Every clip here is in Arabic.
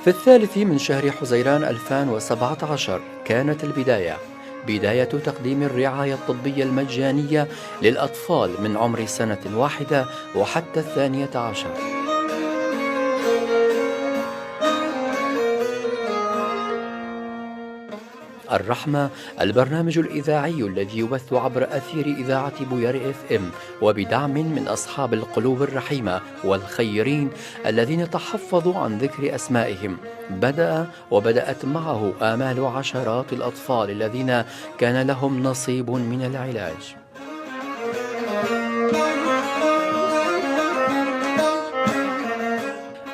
في الثالث من شهر حزيران 2017 كانت البداية، بداية تقديم الرعاية الطبية المجانية للأطفال من عمر سنة واحدة وحتى 12. الرحمة، البرنامج الإذاعي الذي يبث عبر أثير إذاعة بوير اف ام وبدعم من أصحاب القلوب الرحيمة والخيرين الذين تحفظوا عن ذكر أسمائهم، بدأت معه آمال عشرات الأطفال الذين كان لهم نصيب من العلاج.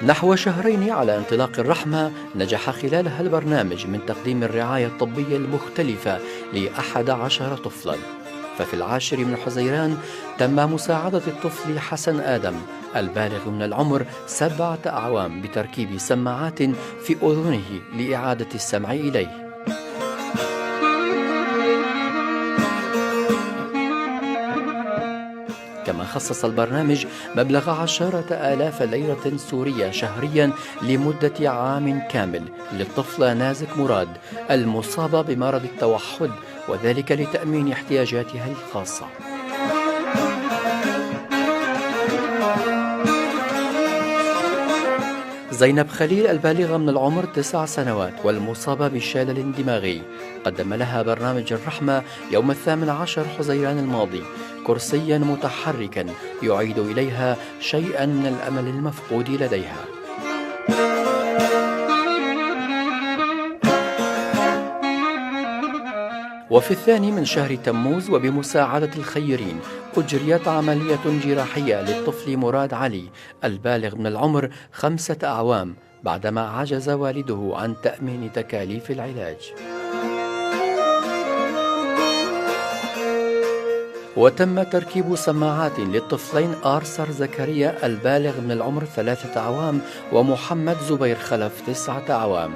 نحو شهرين على انطلاق الرحمة، نجح خلالها البرنامج من تقديم الرعاية الطبية المختلفة ل11 طفلا. ففي 10 من حزيران تم مساعدة الطفل حسن آدم البالغ من العمر 7 أعوام بتركيب سماعات في أذنه لإعادة السمع إليه. كما خصص البرنامج مبلغ 10,000 ليرة سورية شهريا لمدة عام كامل للطفلة نازك مراد المصابة بمرض التوحد، وذلك لتأمين احتياجاتها الخاصة. زينب خليل البالغة من العمر 9 سنوات والمصابة بشلل دماغي، قدم لها برنامج الرحمة يوم 18 حزيران الماضي كرسيا متحركا يعيد إليها شيئا من الأمل المفقود لديها. وفي 2 من شهر تموز وبمساعدة الخيرين أجريت عملية جراحية للطفل مراد علي البالغ من العمر 5 أعوام بعدما عجز والده عن تأمين تكاليف العلاج. وتم تركيب سماعات للطفلين آرثر زكريا البالغ من العمر 3 أعوام ومحمد زبير خلف 9 أعوام.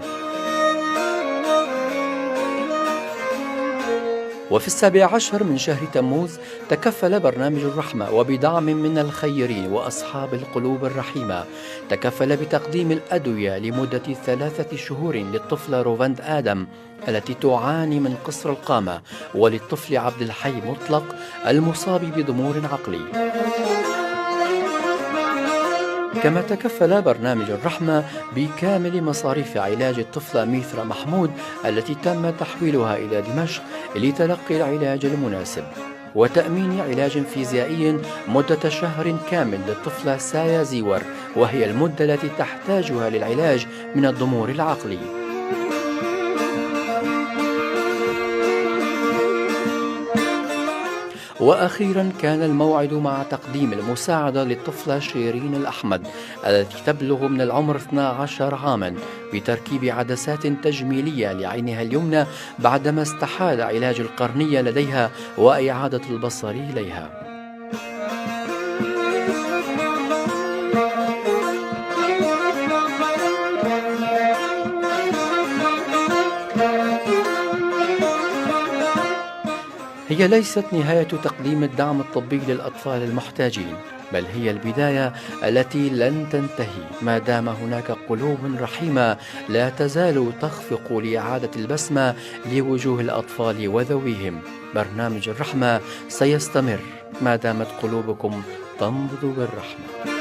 وفي 17 من شهر تموز تكفل برنامج الرحمة وبدعم من الخيرين وأصحاب القلوب الرحيمة تكفل بتقديم الأدوية لمدة 3 شهور للطفلة روفند آدم التي تعاني من قصر القامة، وللطفل عبد الحي مطلق المصاب بضمور عقلي. كما تكفل برنامج الرحمة بكامل مصاريف علاج الطفلة ميثرا محمود التي تم تحويلها إلى دمشق لتلقي العلاج المناسب، وتأمين علاج فيزيائي مدة شهر كامل للطفلة سايا زيور، وهي المدة التي تحتاجها للعلاج من الضمور العقلي. وأخيرا كان الموعد مع تقديم المساعدة للطفلة شيرين الأحمد التي تبلغ من العمر 12 عاما بتركيب عدسات تجميلية لعينها اليمنى بعدما استحال علاج القرنية لديها وإعادة البصر إليها. هي ليست نهاية تقديم الدعم الطبي للأطفال المحتاجين، بل هي البداية التي لن تنتهي ما دام هناك قلوب رحيمة لا تزال تخفق لإعادة البسمة لوجوه الأطفال وذويهم. برنامج الرحمة سيستمر ما دامت قلوبكم تنبض بالرحمة.